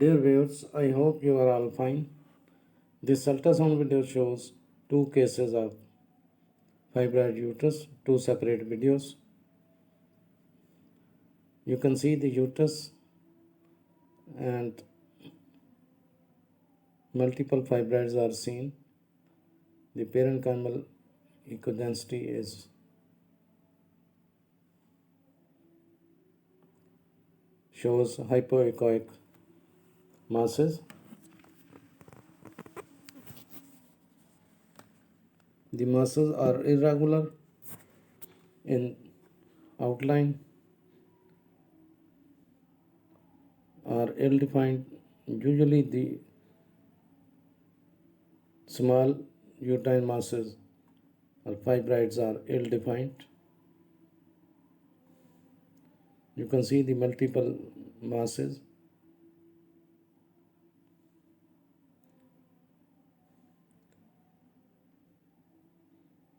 Dear viewers, I hope you are all fine. This ultrasound video shows two cases of fibroid uterus, two separate videos. You can see the uterus and multiple fibroids are seen. The parenchymal echo density is shows hypoechoic masses. The masses are irregular in outline, are ill-defined. Usually the small uterine masses or fibroids are ill-defined. You can see the multiple masses.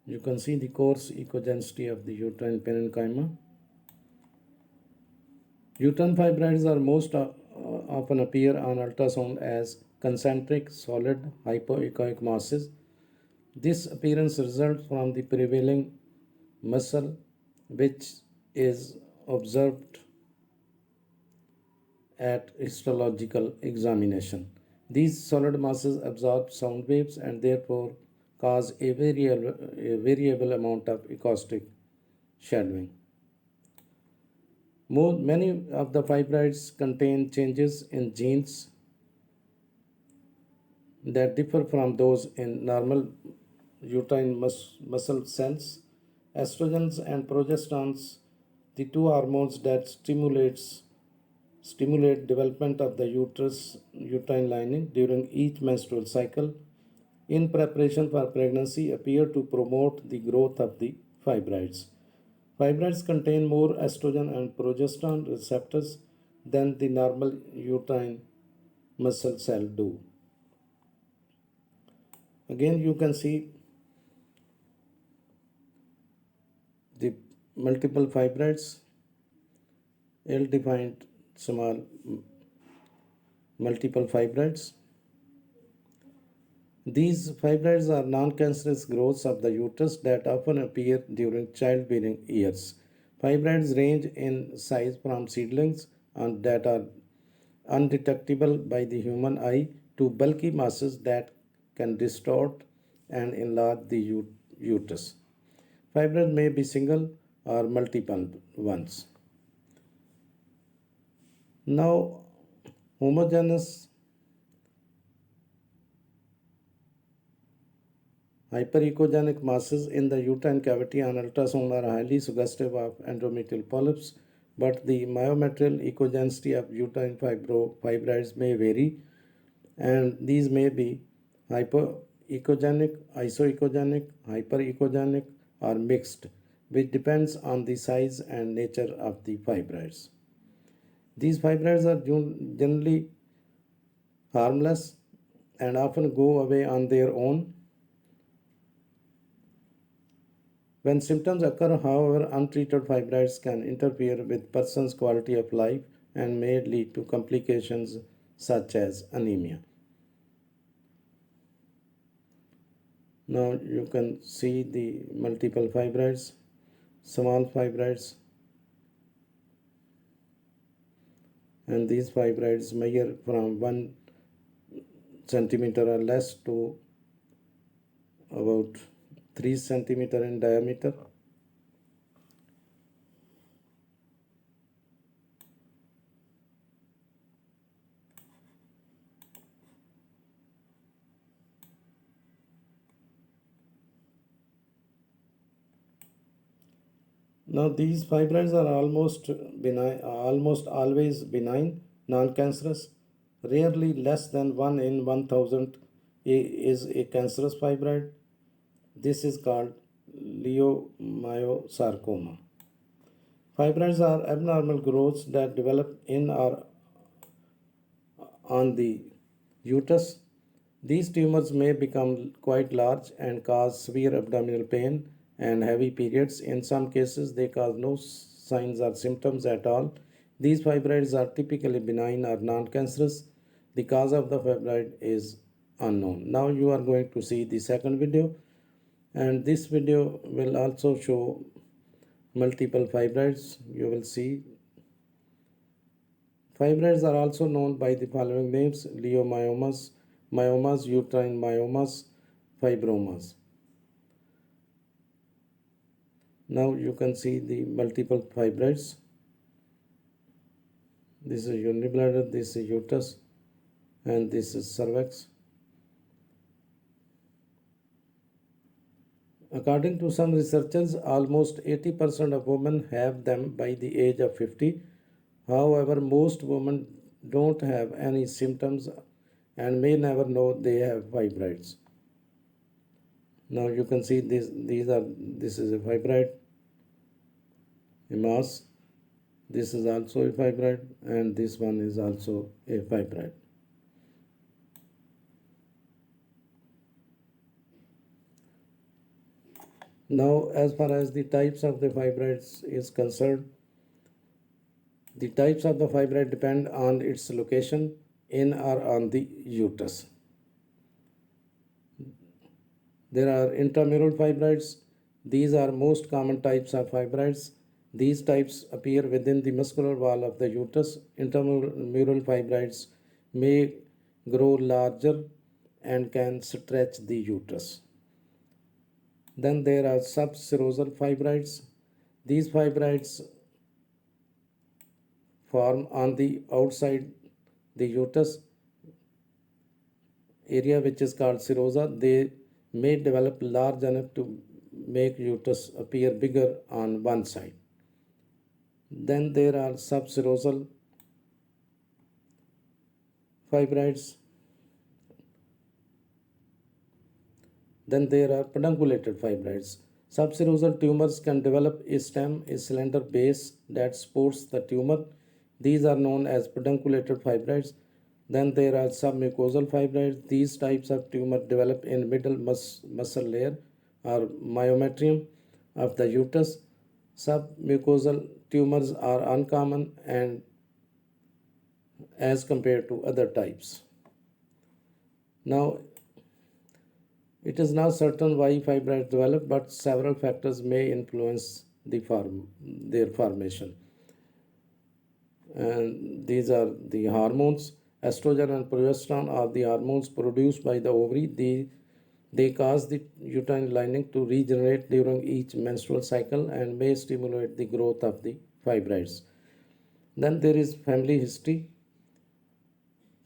You can see the coarse ecodensity of the uterine parenchyma. Uterine fibroids are most often appear on ultrasound as concentric solid hypoechoic masses. This appearance results from the prevailing muscle which is observed at histological examination. These solid masses absorb sound waves and therefore cause a variable amount of acoustic shadowing. Many of the fibroids contain changes in genes that differ from those in normal uterine muscle cells. Estrogens and progesterones, the two hormones that stimulate development of the uterine lining during each menstrual cycle in preparation for pregnancy, appear to promote the growth of the fibroids. Fibroids contain more estrogen and progesterone receptors than the normal uterine muscle cell do. Again, you can see the multiple fibroids, ill-defined small multiple fibroids. These fibroids are non-cancerous growths of the uterus that often appear during childbearing years. Fibroids range in size from seedlings that are undetectable by the human eye to bulky masses that can distort and enlarge the uterus. Fibroids may be single or multiple ones. Now, homogeneous hyperechogenic masses in the uterine cavity on ultrasound are highly suggestive of endometrial polyps, but the myometrial echogenicity of uterine fibroids may vary, and these may be hypoechogenic, isoechogenic, hyperechogenic, or mixed, which depends on the size and nature of the fibroids. These fibroids are generally harmless and often go away on their own. When symptoms occur, however, untreated fibroids can interfere with person's quality of life and may lead to complications such as anemia. Now you can see the multiple fibroids, small fibroids, and these fibroids measure from 1 centimeter or less to about 3 centimeter in diameter. Now these fibroids are almost always benign, non-cancerous. Rarely less than 1 in 1000 is a cancerous fibroid. This is called leiomyosarcoma. Fibroids are abnormal growths that develop in or on the uterus. These tumors may become quite large and cause severe abdominal pain and heavy periods. In some cases, they cause no signs or symptoms at all. These fibroids are typically benign or non-cancerous. The cause of the fibroid is unknown. Now you are going to see the second video, and this video will also show multiple fibroids. You will see fibroids are also known by the following names: leiomyomas, myomas, uterine myomas, fibromas. Now you can see the multiple fibroids. This is unibladder, this is uterus, and this is cervix. According to some researchers, almost 80% of women have them by the age of 50. However, most women don't have any symptoms and may never know they have fibroids. Now you can see this is a fibroid, a mass. This is also a fibroid, and this one is also a fibroid. Now, as far as the types of the fibroids is concerned, the types of the fibroid depend on its location in or on the uterus. There are intramural fibroids. These are most common types of fibroids. These types appear within the muscular wall of the uterus. Intramural fibroids may grow larger and can stretch the uterus. Then there are subserosal fibroids. These fibroids form on the outside the uterus area, which is called serosa. They may develop large enough to make uterus appear bigger on one side. Then there are subserosal fibroids. Then there are pedunculated fibroids. Subserosal tumors can develop a stem, a slender base that supports the tumor. These are known as pedunculated fibroids. Then there are submucosal fibroids. These types of tumor develop in middle muscle layer or myometrium of the uterus. Submucosal tumors are uncommon and as compared to other types. Now, it is not certain why fibroids develop, but several factors may influence their formation. And these are the hormones. Estrogen and progesterone are the hormones produced by the ovary. They cause the uterine lining to regenerate during each menstrual cycle and may stimulate the growth of the fibroids. Then there is family history.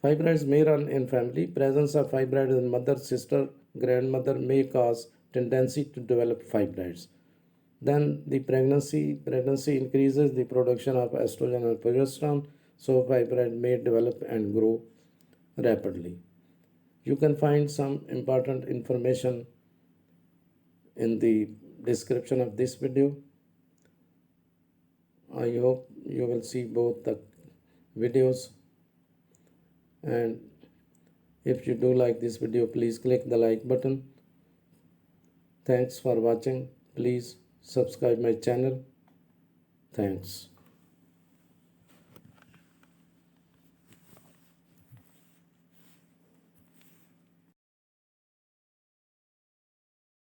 Fibroids may run in family. Presence of fibroids in mother, sister, grandmother may cause tendency to develop fibroids. Then the pregnancy increases the production of estrogen and progesterone, so fibroid may develop and grow rapidly. You can find some important information in the description of this video. I hope you will see both the videos, and if you do like this video, please click the like button. Thanks for watching. Please subscribe my channel. Thanks.